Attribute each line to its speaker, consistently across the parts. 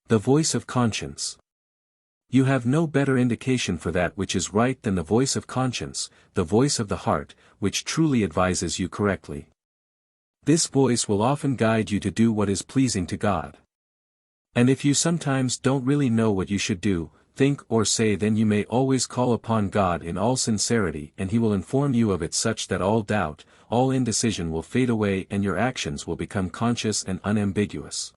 Speaker 1: The voice of conscience. You have no better indication for that which is right than the voice of conscience, the voice of the heart, which truly advises you correctly. This voice will often guide you to do what is pleasing to God. And if you sometimes don't really know what you should do, think or say, then you may always call upon God in all sincerity, and He will inform you of it such that all doubt, all indecision will fade away and your actions will become conscious and unambiguous.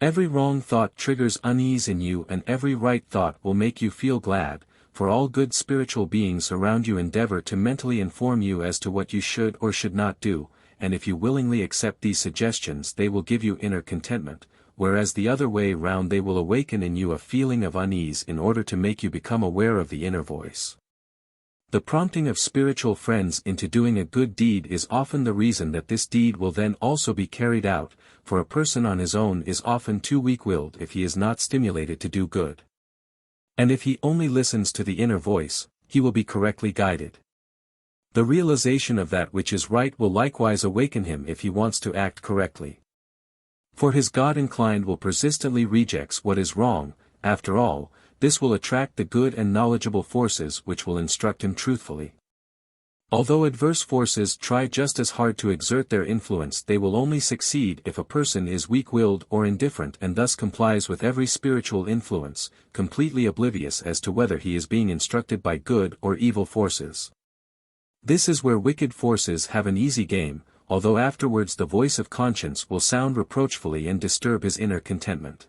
Speaker 1: Every wrong thought triggers unease in you, and every right thought will make you feel glad, for all good spiritual beings around you endeavor to mentally inform you as to what you should or should not do, and if you willingly accept these suggestions they will give you inner contentment, whereas the other way round they will awaken in you a feeling of unease in order to make you become aware of the inner voice. The prompting of spiritual friends into doing a good deed is often the reason that this deed will then also be carried out, for a person on his own is often too weak-willed if he is not stimulated to do good. And if he only listens to the inner voice, he will be correctly guided. The realization of that which is right will likewise awaken him if he wants to act correctly. For his God-inclined will persistently rejects what is wrong. After all, this will attract the good and knowledgeable forces which will instruct him truthfully. Although adverse forces try just as hard to exert their influence, they will only succeed if a person is weak-willed or indifferent and thus complies with every spiritual influence, completely oblivious as to whether he is being instructed by good or evil forces. This is where wicked forces have an easy game, although afterwards the voice of conscience will sound reproachfully and disturb his inner contentment.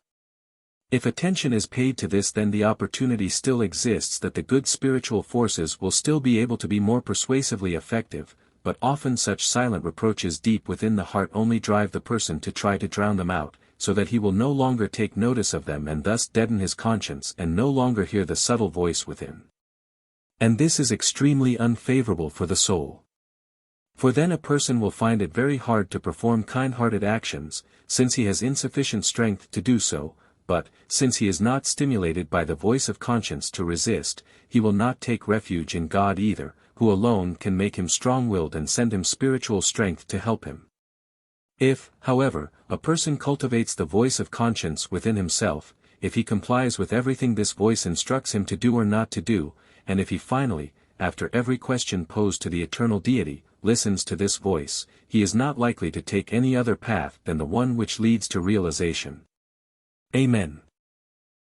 Speaker 1: If attention is paid to this, then the opportunity still exists that the good spiritual forces will still be able to be more persuasively effective, but often such silent reproaches deep within the heart only drive the person to try to drown them out, so that he will no longer take notice of them and thus deaden his conscience and no longer hear the subtle voice within. And this is extremely unfavourable for the soul. For then a person will find it very hard to perform kind-hearted actions, since he has insufficient strength to do so, but, since he is not stimulated by the voice of conscience to resist, he will not take refuge in God either, who alone can make him strong-willed and send him spiritual strength to help him. If, however, a person cultivates the voice of conscience within himself, if he complies with everything this voice instructs him to do or not to do, and if he finally, after every question posed to the eternal Deity, listens to this voice, he is not likely to take any other path than the one which leads to realization. Amen.